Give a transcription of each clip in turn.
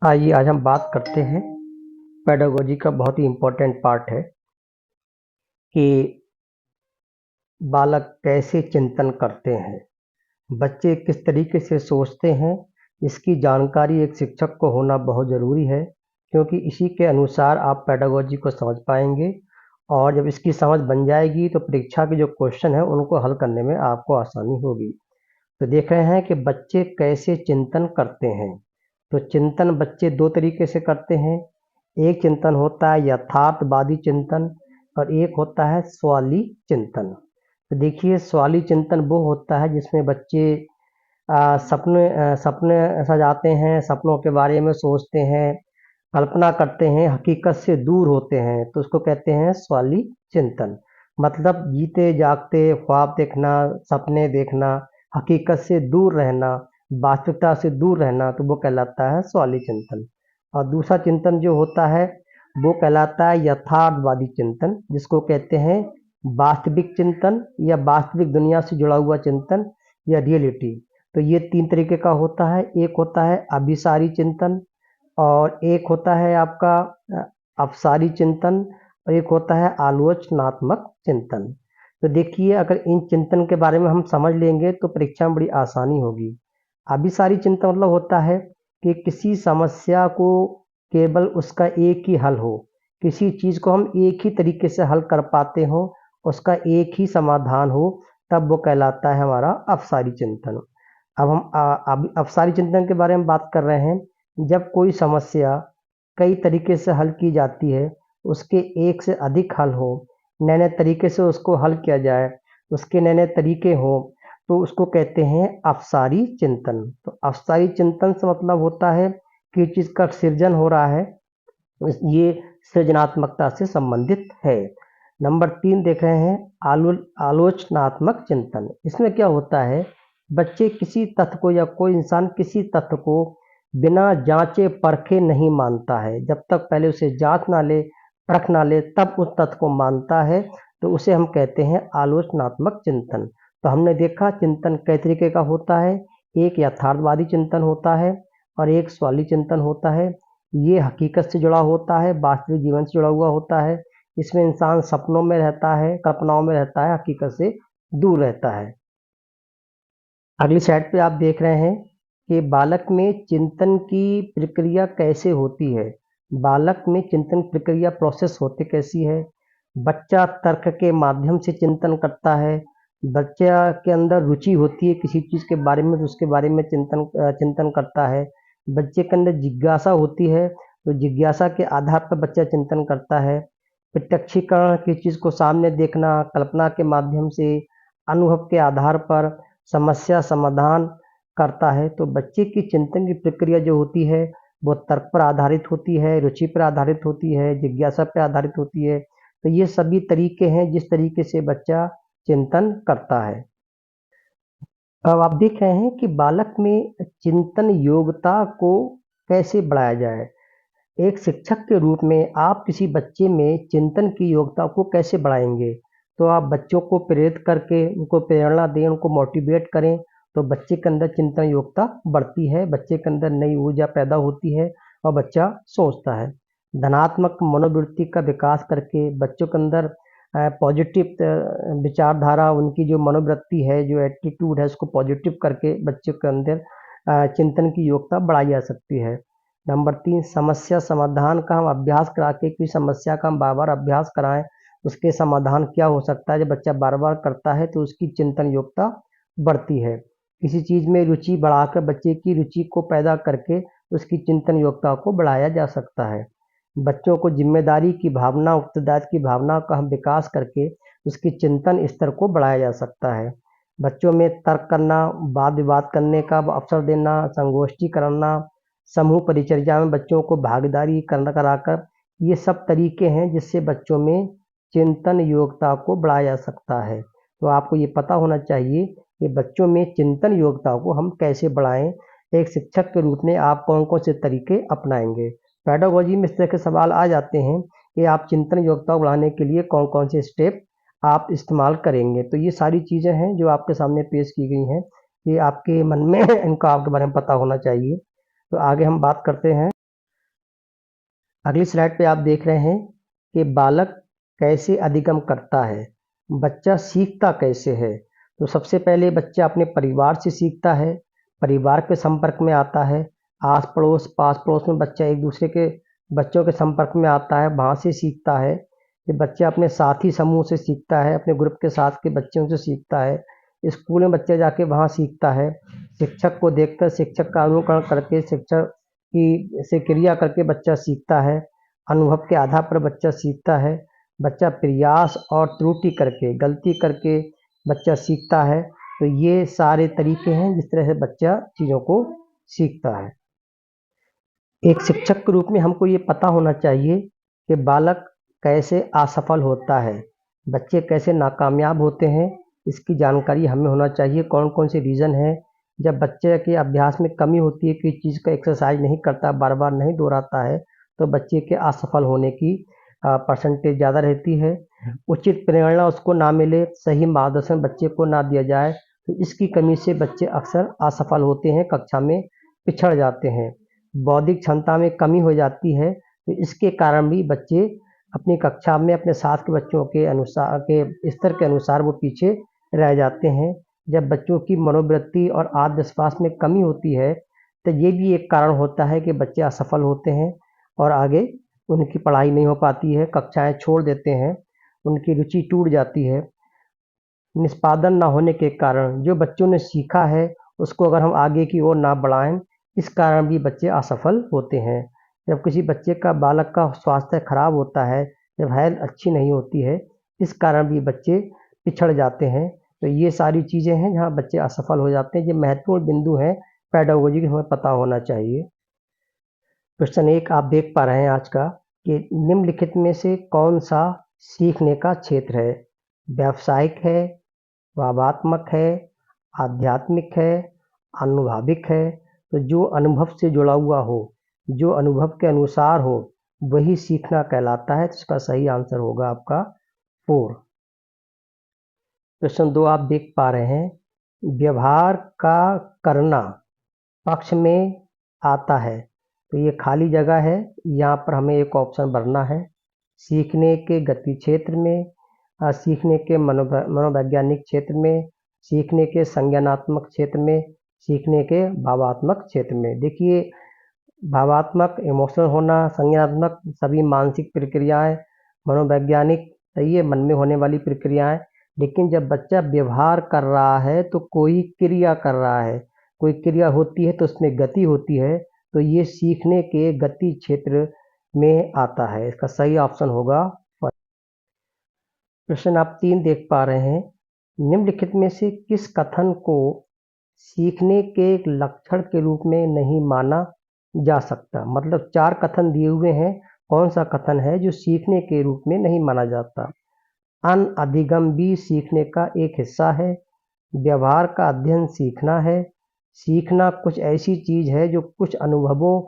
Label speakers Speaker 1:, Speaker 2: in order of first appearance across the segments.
Speaker 1: आइए आज हम बात करते हैं पेडागोजी का बहुत ही इम्पोर्टेंट पार्ट है कि बालक कैसे चिंतन करते हैं, बच्चे किस तरीके से सोचते हैं। इसकी जानकारी एक शिक्षक को होना बहुत ज़रूरी है, क्योंकि इसी के अनुसार आप पेडागोजी को समझ पाएंगे और जब इसकी समझ बन जाएगी तो परीक्षा के जो क्वेश्चन है उनको हल करने में आपको आसानी होगी। तो देख रहे हैं कि बच्चे कैसे चिंतन करते हैं। तो चिंतन बच्चे दो तरीके से करते हैं। एक चिंतन होता है यथार्थवादी चिंतन और एक होता है सवाली चिंतन। तो देखिए, सवाली चिंतन वो होता है जिसमें बच्चे सपने सजाते हैं, सपनों के बारे में सोचते हैं, कल्पना करते हैं, हकीकत से दूर होते हैं, तो उसको कहते हैं सवाली चिंतन। मतलब जीते जागते ख्वाब देखना, सपने देखना, हकीकत से दूर रहना, वास्तविकता से दूर रहना, तो वो कहलाता है सवाली चिंतन। और दूसरा चिंतन जो होता है वो कहलाता है यथार्थवादी चिंतन, जिसको कहते हैं वास्तविक चिंतन या वास्तविक दुनिया से जुड़ा हुआ चिंतन या रियलिटी। तो ये तीन तरीके का होता है। एक होता है अभिसारी चिंतन और एक होता है आपका अपसारी चिंतन और एक होता है आलोचनात्मक चिंतन। तो देखिए, अगर इन चिंतन के बारे में हम समझ लेंगे तो परीक्षा में बड़ी आसानी होगी। अभिसारी चिंतन मतलब होता है कि किसी समस्या को केवल उसका एक ही हल हो, किसी चीज़ को हम एक ही तरीके से हल कर पाते हो, उसका एक ही समाधान हो, तब वो कहलाता है हमारा अपसारी चिंतन। अब हम अपसारी चिंतन के बारे में बात कर रहे हैं। जब कोई समस्या कई तरीके से हल की जाती है, उसके एक से अधिक हल हो, नए नए तरीके से उसको हल किया जाए, उसके नए नए तरीके हों, तो उसको कहते हैं अपसारी चिंतन। तो अपसारी चिंतन से मतलब होता है कि चीज़ का सृजन हो रहा है, ये सृजनात्मकता से संबंधित है। नंबर 3 देख रहे हैं आलोचनात्मक चिंतन। इसमें क्या होता है, बच्चे किसी तथ्य को या कोई इंसान किसी तथ्य को बिना जांचे परखे नहीं मानता है। जब तक पहले उसे जांच ना ले, परख ना ले, तब उस तथ्य को मानता है, तो उसे हम कहते हैं आलोचनात्मक चिंतन। तो हमने देखा चिंतन कई तरीके का होता है। एक यथार्थवादी चिंतन होता है और एक सवाली चिंतन होता है। ये हकीकत से जुड़ा होता है, वास्तविक जीवन से जुड़ा हुआ होता है। इसमें इंसान सपनों में रहता है, कल्पनाओं में रहता है, हकीकत से दूर रहता है। अगली साइड पे आप देख रहे हैं कि बालक में चिंतन की प्रक्रिया कैसे होती है। बालक में चिंतन प्रक्रिया प्रोसेस होती कैसी है। बच्चा तर्क के माध्यम से चिंतन करता है। बच्चा के अंदर रुचि होती है किसी चीज़ के बारे में, तो उसके बारे में चिंतन करता है। बच्चे के अंदर जिज्ञासा होती है, तो जिज्ञासा के आधार पर बच्चा चिंतन करता है। प्रत्यक्षीकरण की चीज़ को सामने देखना, कल्पना के माध्यम से, अनुभव के आधार पर समस्या समाधान करता है। तो बच्चे की चिंतन की प्रक्रिया जो होती है वो तर्क पर आधारित होती है, रुचि पर आधारित होती है, जिज्ञासा पर आधारित होती है। तो ये सभी तरीके हैं जिस तरीके से बच्चा चिंतन करता है। अब आप देख रहे हैं कि बालक में चिंतन योग्यता को कैसे बढ़ाया जाए। एक शिक्षक के रूप में आप किसी बच्चे में चिंतन की योग्यता को कैसे बढ़ाएंगे। तो आप बच्चों को प्रेरित करके उनको प्रेरणा दें, उनको मोटिवेट करें, तो बच्चे के अंदर चिंतन योग्यता बढ़ती है, बच्चे के अंदर नई ऊर्जा पैदा होती है और बच्चा सोचता है। धनात्मक मनोवृत्ति का विकास करके बच्चों के अंदर पॉजिटिव विचारधारा, उनकी जो मनोवृत्ति है, जो एटीट्यूड है, उसको पॉजिटिव करके बच्चों के अंदर चिंतन की योग्यता बढ़ाई जा सकती है। नंबर 3 समस्या समाधान का हम अभ्यास करा के, किसी समस्या का हम बार-बार अभ्यास कराएँ, उसके समाधान क्या हो सकता है। जब बच्चा बार-बार करता है तो उसकी चिंतन योग्यता बढ़ती है। किसी चीज़ में रुचि बढ़ाकर बच्चे की रुचि को पैदा करके उसकी चिंतन योग्यता को बढ़ाया जा सकता है। बच्चों को ज़िम्मेदारी की भावना, उत्तरदायित्व की भावना का हम विकास करके उसकी चिंतन स्तर को बढ़ाया जा सकता है। बच्चों में तर्क करना, वाद-विवाद करने का अवसर देना, संगोष्ठी कराना, समूह परिचर्या में बच्चों को भागीदारी कराकर, ये सब तरीके हैं जिससे बच्चों में चिंतन योग्यता को बढ़ाया जा सकता है। तो आपको ये पता होना चाहिए कि बच्चों में चिंतन योग्यता को हम कैसे बढ़ाएँ। एक शिक्षक के रूप में आप कौन-कौन से तरीके अपनाएँगे। पेडागोजी में इस तरह के सवाल आ जाते हैं कि आप चिंतन योग्यता को बढ़ाने के लिए कौन-कौन से स्टेप आप इस्तेमाल करेंगे। तो ये सारी चीज़ें हैं जो आपके सामने पेश की गई हैं। ये आपके मन में इनका आपके बारे में पता होना चाहिए। तो आगे हम बात करते हैं। अगली स्लाइड पे आप देख रहे हैं कि बालक कैसे अधिगम करता है, बच्चा सीखता कैसे है। तो सबसे पहले बच्चा अपने परिवार से सीखता है, परिवार के संपर्क में आता है, आस पड़ोस पास पड़ोस में बच्चा एक दूसरे के बच्चों के संपर्क में आता है, वहाँ से सीखता है। फिर बच्चा अपने साथी समूह से सीखता है, अपने ग्रुप के साथ के बच्चों से सीखता है, स्कूल में बच्चा जाके वहाँ सीखता है, शिक्षक को देखकर शिक्षक का अनुकरण करके शिक्षक की से क्रिया करके बच्चा सीखता है, अनुभव के आधार पर बच्चा सीखता है, बच्चा प्रयास और त्रुटि करके गलती करके बच्चा सीखता है। तो ये सारे तरीके हैं जिस तरह से बच्चा चीज़ों को सीखता है। एक शिक्षक के रूप में हमको ये पता होना चाहिए कि बालक कैसे असफल होता है, बच्चे कैसे नाकामयाब होते हैं, इसकी जानकारी हमें होना चाहिए। कौन कौन से रीज़न हैं, जब बच्चे के अभ्यास में कमी होती है, किसी चीज़ का एक्सरसाइज नहीं करता, बार बार नहीं दोहराता है, तो बच्चे के असफल होने की परसेंटेज ज़्यादा रहती है। उचित प्रेरणा उसको ना मिले, सही मार्गदर्शन बच्चे को ना दिया जाए, तो इसकी कमी से बच्चे अक्सर असफल होते हैं, कक्षा में पिछड़ जाते हैं। बौद्धिक क्षमता में कमी हो जाती है, तो इसके कारण भी बच्चे अपनी कक्षा में अपने साथ के बच्चों के अनुसार के स्तर के अनुसार वो पीछे रह जाते हैं। जब बच्चों की मनोवृत्ति और आत्मविश्वास में कमी होती है, तो ये भी एक कारण होता है कि बच्चे असफल होते हैं और आगे उनकी पढ़ाई नहीं हो पाती है, कक्षाएं छोड़ देते हैं, उनकी रुचि टूट जाती है। निष्पादन ना होने के कारण जो बच्चों ने सीखा है उसको अगर हम आगे की ओर ना बढ़ाएं, इस कारण भी बच्चे असफल होते हैं। जब किसी बच्चे का बालक का स्वास्थ्य खराब होता है, जब हेल्थ अच्छी नहीं होती है, इस कारण भी बच्चे पिछड़ जाते हैं। तो ये सारी चीज़ें हैं जहाँ बच्चे असफल हो जाते हैं। ये महत्वपूर्ण बिंदु हैं पेडागोजी के, हमें पता होना चाहिए। क्वेश्चन 1 आप देख पा रहे हैं आज का कि निम्नलिखित में से कौन सा सीखने का क्षेत्र है, व्यावसायिक है, भावात्मक है, आध्यात्मिक है, आनुभाविक है। तो जो अनुभव से जुड़ा हुआ हो, जो अनुभव के अनुसार हो, वही सीखना कहलाता है। तो इसका सही आंसर होगा आपका 4। क्वेश्चन 2 आप देख पा रहे हैं, व्यवहार का करना पक्ष में आता है। तो ये खाली जगह है, यहाँ पर हमें एक ऑप्शन भरना है। सीखने के गति क्षेत्र में, सीखने के मनोवैज्ञानिक क्षेत्र में, सीखने के संज्ञानात्मक क्षेत्र में, सीखने के भावात्मक क्षेत्र में। देखिए, भावात्मक इमोशनल होना, संज्ञानात्मक सभी मानसिक प्रक्रियाएं, मनोवैज्ञानिक ये मन में होने वाली प्रक्रियाएं। लेकिन जब बच्चा व्यवहार कर रहा है तो कोई क्रिया कर रहा है, कोई क्रिया होती है तो उसमें गति होती है, तो ये सीखने के गति क्षेत्र में आता है। इसका सही ऑप्शन होगा। क्वेश्चन आप 3 देख पा रहे हैं, निम्नलिखित में से किस कथन को सीखने के एक लक्षण के रूप में नहीं माना जा सकता। मतलब 4 कथन दिए हुए हैं, कौन सा कथन है जो सीखने के रूप में नहीं माना जाता। अनअधिगम भी सीखने का एक हिस्सा है, व्यवहार का अध्ययन सीखना है, सीखना कुछ ऐसी चीज है जो कुछ अनुभवों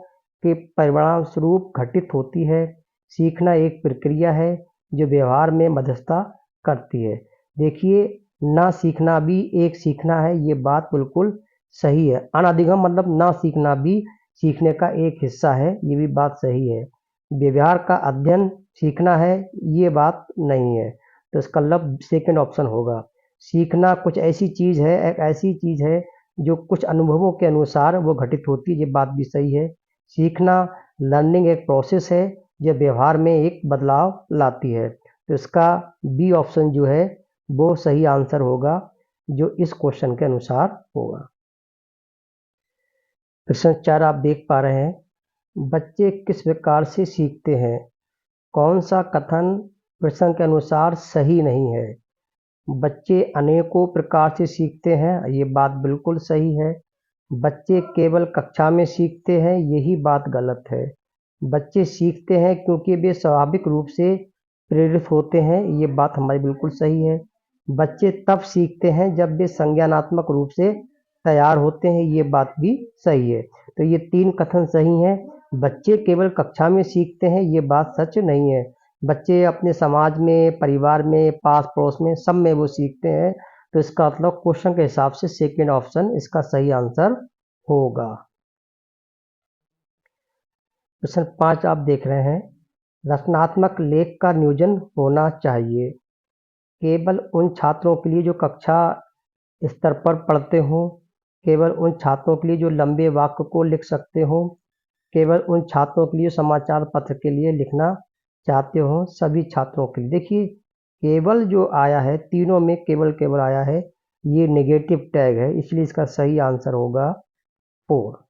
Speaker 1: के परिणाम स्वरूप घटित होती है, सीखना एक प्रक्रिया है जो व्यवहार में मध्यस्थता करती है। देखिए, ना सीखना भी एक सीखना है, ये बात बिल्कुल सही है। अनधिगम मतलब ना सीखना भी सीखने का एक हिस्सा है, ये भी बात सही है। व्यवहार का अध्ययन सीखना है, ये बात नहीं है। तो इसका मतलब सेकंड ऑप्शन होगा। सीखना कुछ ऐसी चीज़ है, एक ऐसी चीज़ है जो कुछ अनुभवों के अनुसार वो घटित होती है, ये बात भी सही है। सीखना लर्निंग एक प्रोसेस है जो व्यवहार में एक बदलाव लाती है। तो इसका बी ऑप्शन जो है वो सही आंसर होगा, जो इस क्वेश्चन के अनुसार होगा। क्वेश्चन 4 आप देख पा रहे हैं, बच्चे किस प्रकार से सीखते हैं। कौन सा कथन प्रश्न के अनुसार सही नहीं है। बच्चे अनेकों प्रकार से सीखते हैं, ये बात बिल्कुल सही है। बच्चे केवल कक्षा में सीखते हैं, यही बात गलत है। बच्चे सीखते हैं क्योंकि वे स्वाभाविक रूप से प्रेरित होते हैं, ये बात हमारी बिल्कुल सही है। बच्चे तब सीखते हैं जब वे संज्ञानात्मक रूप से तैयार होते हैं, ये बात भी सही है। तो ये 3 कथन सही हैं। बच्चे केवल कक्षा में सीखते हैं, ये बात सच नहीं है। बच्चे अपने समाज में, परिवार में, पास पड़ोस में, सब में वो सीखते हैं। तो इसका मतलब क्वेश्चन के हिसाब से सेकंड ऑप्शन इसका सही आंसर होगा। क्वेश्चन 5 आप देख रहे हैं, रचनात्मक लेख का नियोजन होना चाहिए केवल उन छात्रों के लिए जो कक्षा स्तर पर पढ़ते हों, केवल उन छात्रों के लिए जो लंबे वाक्य को लिख सकते हों, केवल उन छात्रों के लिए समाचार पत्र के लिए लिखना चाहते हो, सभी छात्रों के लिए। देखिए केवल जो आया है, तीनों में केवल केवल आया है, ये नेगेटिव टैग है, इसलिए इसका सही आंसर होगा 4।